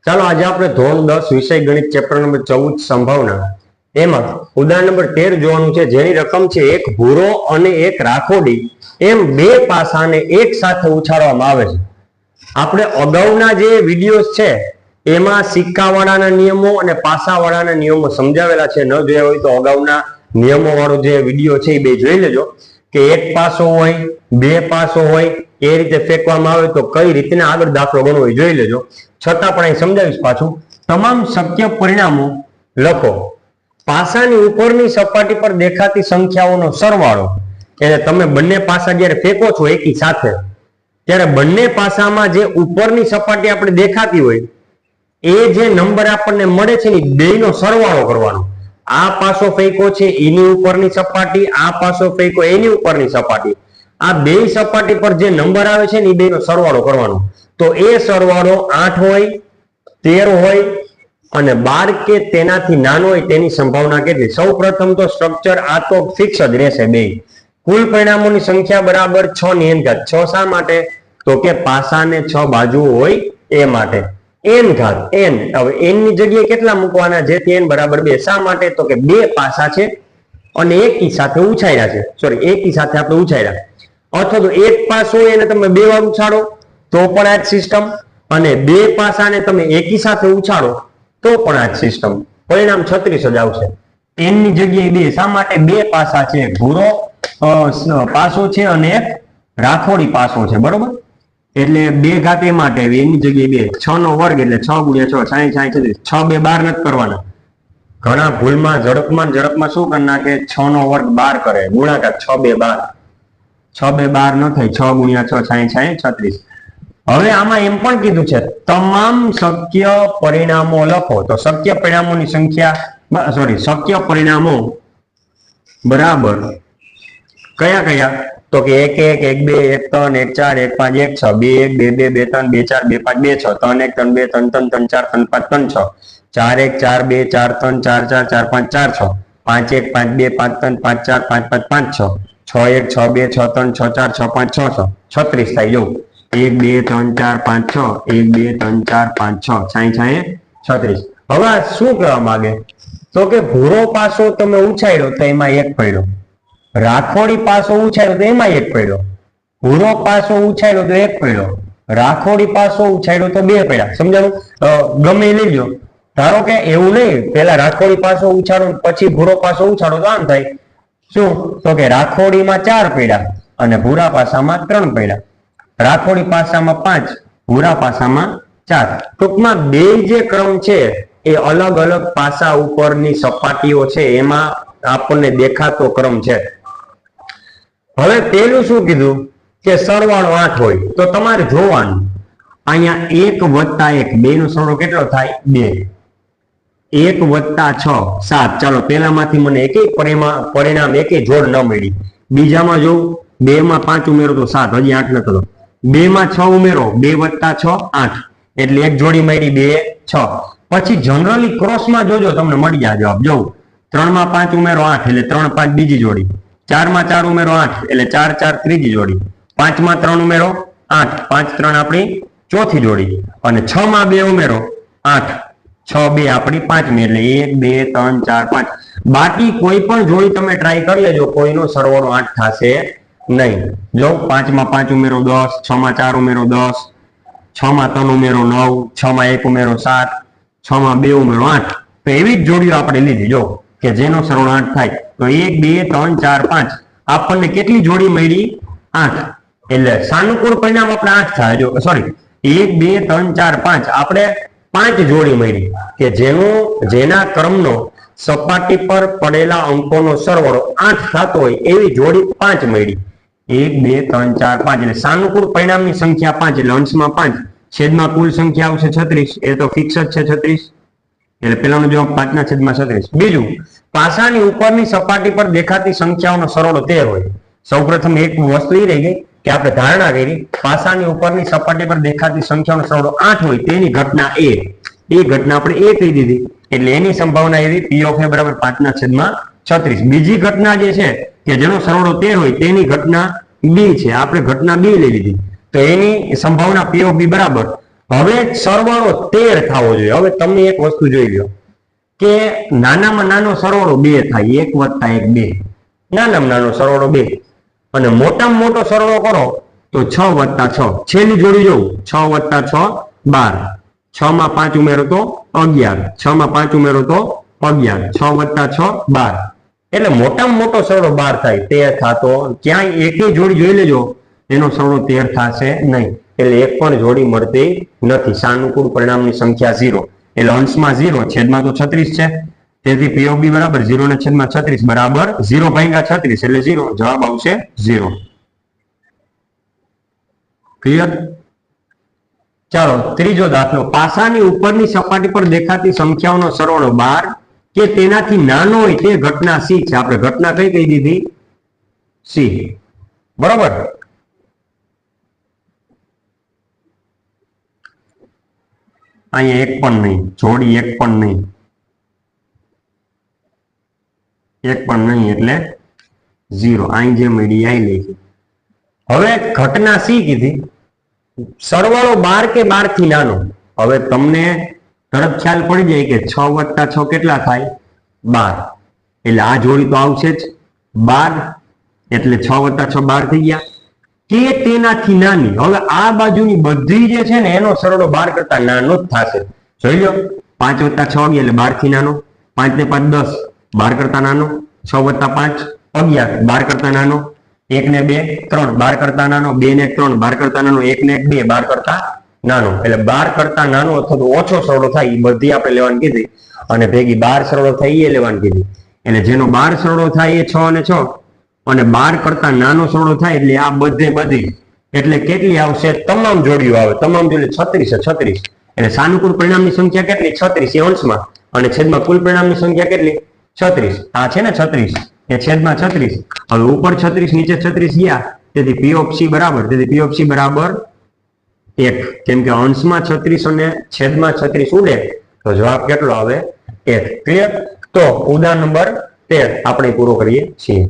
ચાલો આજે આપણે ધોરણ 10 વિષય ગણિત ચેપ્ટર નંબર 14 સંભાવના એમાં ઉદાહરણ નંબર 13 જોવાનું છે, જેની રકમ છે એક ભૂરો અને એક રાખોડી એમ બે પાસાને એક સાથે ઉછાળવામાં આવે છે. આપણે અગાઉના જે વિડીયોઝ છે એમાં સિક્કાવાળાના નિયમો અને પાસાવાળાના નિયમો સમજાવેલા છે. ન જોયા હોય તો અગાઉના નિયમો વાળો જે વિડીયો છે એ બે જોઈ લેજો કે એક પાસો હોય, બે પાસો હોય, એ રીતે ફેંકવામાં આવે તો કઈ રીતના આગળ દાખલો ગણવો એ જોઈ લેજો. છતાં પણ અહીં સમજાવીશ પાછું. તમામ શક્ય પરિણામો લખો. પાસાની ઉપરની સપાટી પર દેખાતી સંખ્યાઓનો સરવાળો, એટલે તમે બંને પાસા જ્યારે ફેંકો છો એકી સાથે ત્યારે બંને પાસામાં જે ઉપરની સપાટી આપણે દેખાતી હોય એ જે નંબર આપણને મળે છે ને બેયનો સરવાળો કરવાનો. આ પાસો ફેંકો છે એની ઉપરની સપાટી, આ પાસો ફેંકો એની ઉપરની સપાટી, આ બે સપાટી પર જે નંબર આવે છે ને એ બેનો સરવાળો કરવાનો. તો એ સરવાળો 8 હોય, 13 હોય અને 12 કે તેનાથી નાનો હોય તેની સંભાવના કેટલી? સૌ પ્રથમ તો સ્ટ્રક્ચર આ તો ફિક્સ જ રહેશે બે. કુલ પરિણામોની સંખ્યા બરાબર 6 ની n ઘાત. 6 શા માટે? તો કે પાસાને 6 બાજુઓ હોય એ માટે. n ઘાત n, હવે n ની જગ્યાએ કેટલા મૂકવાના જેથી n બરાબર 2? શા માટે? તો કે બે પાસા છે અને એકી સાથે ઉછાળ્યા છે, સોરી એકી સાથે આપણે ઉછાળ્યા. અથવા તો એક પાસો એને તમે બે વાર ઉછાળો તો પણ આ જ સિસ્ટમ, અને બે પાસાને તમે એકી સાથે ઉછાળો તો પણ આ જ સિસ્ટમ. પરિણામ 36 જ આવશે. n ની જગ્યાએ 2. શા માટે? બે પાસા છે, ભૂરો પાસો છે અને એક રાખોડી પાસો છે, બરોબર? એટલે 2 ઘાત એ માટે n ની જગ્યાએ 2. 6 નો વર્ગ એટલે 6 × 6 60 60 6 બે 12 નથી કરવાના. ઘણા ભૂલમાં ઝડપમાં શું કરી નાખે, 6 નો વર્ગ 12 કરે, ગુણાકાર 6 બે 12. 6 બે 12 ન થાય, 6 × 6 60 60 36. હવે આમાં એમ પણ કીધું છે તમામ શક્ય પરિણામો લખો. તો શક્ય પરિણામોની સંખ્યા, શક્ય પરિણામો બરાબર કયા કયા? તો કે 1 1 1 2 1 3 1 4 1 5 1 6 2 1 2 2 3 2 4 2 5 2 6 3 1 3 2 3 3 3 4 3 5 3 6 4 1 4 2 4 3 4 4 4 5 4 6 5 1 5 2 5 3 5 4 5 5 5 6 6 1 6 2 6 3 6 4 6 5 6 6 36 થાય. જો 1 2 3 4 5 6 1 2 3 4 5 6 60 60 36. હવે શું કહેવા માંગે? તો કે ભૂરો પાસો તમે ઉછાળ્યો તો એમાં એક પડ્યો, રાખોડી પાસો ઉછાળ્યો તો એમાં એક પડ્યો, ભૂરો પાસો ઉછાળ્યો તો એક પડ્યો, રાખોડી પાસો ઉછાળ્યો તો બે પડ્યા. સમજાણું? ગમે લઈ લો. ધારો કે એવું નહીં, પેલા રાખોડી પાસો ઉછાળો પછી ભૂરો પાસો ઉછાળો તો આમ થાય. શું? તો કે રાખોડીમાં 4 પડ્યા અને ભૂરા પાસામાં 3 પડ્યા. રાખોડી પાસામાં 5, ભૂરા પાસામાં 4. ટૂંકમાં બે જે ક્રમ છે એ અલગ અલગ પાસા ઉપરની સપાટીઓ છે એમાં આપણને દેખાતો ક્રમ છે. હવે પેલું શું કીધું કે સરવાળો 8 હોય તો તમારે જોવાનું અહીંયા 1 + 1 બેનો સરવાળો કેટલો થાય? 2. 1 + 6 7. ચાલો પેલામાંથી મને એકેય પરિણામ એકેય જોડ ન મળી. બીજામાં જો 2 માં 5 ઉમેરો તો 7, હજી 8 ન થતો. 2 માં 6 ઉમેરો, 2 + 6 8, એટલે એક જોડી મળી 2 6. પછી જનરલી ક્રોસમાં જોજો તમને મળી જાય જવાબ. જો 3 માં 5 ઉમેરો 8 એટલે 3 5 બીજી જોડી, 4 માં 4 ઉમેરો 8 એટલે 4 4 ત્રીજી જોડી, 5 માં 3 ઉમેરો 8 5 3 આપણી ચોથી જોડી, અને 6 માં 2 ઉમેરો 8 6 2 આપણી પાંચમી, એટલે 1 2 3 4 5. બાકી કોઈ પણ જોડી તમે ટ્રાય કરી લેજો, કોઈનો સરવાળો 8 થશે નહીં. જો 5 માં 5 ઉમેરો 10, 6 માં 4 ઉમેરો 10, 6 માં 3 ઉમેરો 9, 6 માં 1 ઉમેરો 7, 6 માં 2 ઉમેરો 8. તો એવી જ જોડીઓ આપણે લીધી. જો કે જેનો સરવાળો 8 થાય તો 1 2 3 4 5 આપણને કેટલી જોડી મળી? 8. એટલે સાનુકૂળ પરિણામ આપણે 8 થાય. જો સોરી 1 2 3 4 5 આપણે 5 જોડી મળી કે જેના ક્રમનો સપાટી પર પડેલા અંકોનો સરવાળો 8 થતો હોય એવી જોડી 5 મળી. 1 2 3 4 5 એટલે સાનુકૂળ પરિણામની સંખ્યા 5, એટલે અંશમાં 5, છેદમાં કુલ સંખ્યા આવશે 36. એ તો ફિક્સ જ છે 36, એટલે પેલાનો જવાબ 5/36. બીજું, પાસાની ઉપરની સપાટી પર દેખાતી સંખ્યાઓનો સરવાળો 13 હોય. સૌપ્રથમ એક વસ્તુ એ રહી ગઈ કે આપણે ધારણા કરી પાસાની ઉપરની સપાટી પર દેખાતી સંખ્યાઓનો સરવાળો 8 હોય તેની ઘટના એ ઘટના આપણે એ કહી દીધી, એટલે એની સંભાવના એવી P of A બરાબર 5/36. બીજી ઘટના જે છે કે જેનો સરવાળો 13 હોય તેની ઘટના B છે, આપણે ઘટના B લઈ લીધી, તો એની સંભાવના P of B બરાબર હવે સરવાળો 13 થવો જોઈએ. હવે તમે એક વસ્તુ જોઈ લો કે નાનામાં નાનો સરવાળો 2 થાય, 1 વત્તા 1 2, નાનામાં નાનો સરવાળો 2, અને મોટામાં મોટો સરવાળો કરો તો 6 વત્તા 6, છેલ્લી જોડી જોઉં 6 વત્તા 6 12, 6 માં 5 ઉમેરો તો 11, 6 માં 5 ઉમેરો તો 11, 6 વત્તા 6 12, એટલે મોટામાં મોટો સરવાળો 12 થાય. 13 થતો ક્યાંય એકેય જોડી જોઈ લેજો એનો સરવાળો 13 થશે નહીં, એટલે એક પણ જોડી મળતી નથી. સાનુકૂળ પરિણામની સંખ્યા 0, એટલે અંશમાં 0, છેદમાં તો 36 છે, તેથી P of B બરાબર 0 ને છેદમાં 36 બરાબર 0 ભાગ્યા 36 એટલે 0, જવાબ આવશે 0. ક્લિયર? ચાલો ત્રીજો દાખલો. પાસાની ઉપરની સપાટી પર દેખાતી સંખ્યાઓનો સરવાળો 12 કે તેનાથી નાનો હોય તે ઘટના C છે. આપણે ઘટના કઈ કહી દીધી? C. બરાબર. અહીંયા એક પણ નહીં, જોડી એક પણ નહીં, એક પણ નહીં એટલે 0. અહીં જે મળી અહીં લખી. હવે ઘટના C કીધી, સરવાળો 12 કે 12 થી નાનો. હવે તમને તરત ખ્યાલ પડી જાય કે 6 વત્તા 6 કેટલા થાય? 12, એટલે આ જોડી તો આવશે જ 12, એટલે 6 વત્તા 6 12 થઈ ગયા. કે તેનાથી નાની. હવે આ બાજુની બધી જે છે ને એનો સરવાળો 12 કરતા નાનો જ થશે. જોઈ લો, 5 વત્તા 6 એટલે 12 થી નાનો, 5 ને 5 10 12 કરતા નાનો, 6 વત્તા 5 11 12 કરતા નાનો, 1 ને 2 3 12 કરતા નાનો, 2 ને 3 12 કરતા નાનો, 1 ને 2 12 કરતા નાનો. એટલે 12 કરતા નાનો અથવા તો ઓછો સરવાળો થાય એ બધી આપણે લેવાની કીધી, અને ભેગી 12 સરવાળો થાય એ લેવાની કીધી. એટલે જેનો 12 સરવાળો થાય એ 6 અને 6, અને 12 કરતા નાનો સરવાળો થાય એટલે આ બધે બધી, એટલે કેટલી આવશે? તમામ જોડીઓ આવે. તમામ જોડી 36 છે, 36. એટલે સાનુકૂળ પરિણામની સંખ્યા કેટલી? 36 એ અંશમાં, અને છેદમાં કુલ પરિણામની સંખ્યા કેટલી? 36. આ છે ને 36 એ છેદમાં 36. હવે ઉપર 36 નીચે 36 ગયા, તેથી P of C બરાબર, તેથી P of C બરાબર 1. કેમ કે અંશમાં 36 અને છેદમાં 36 ઉડે તો જવાબ કેટલો આવે? 1. ક્લિયર? તો ઉદાહરણ નંબર 13 આપણે પૂરો કરીએ છીએ.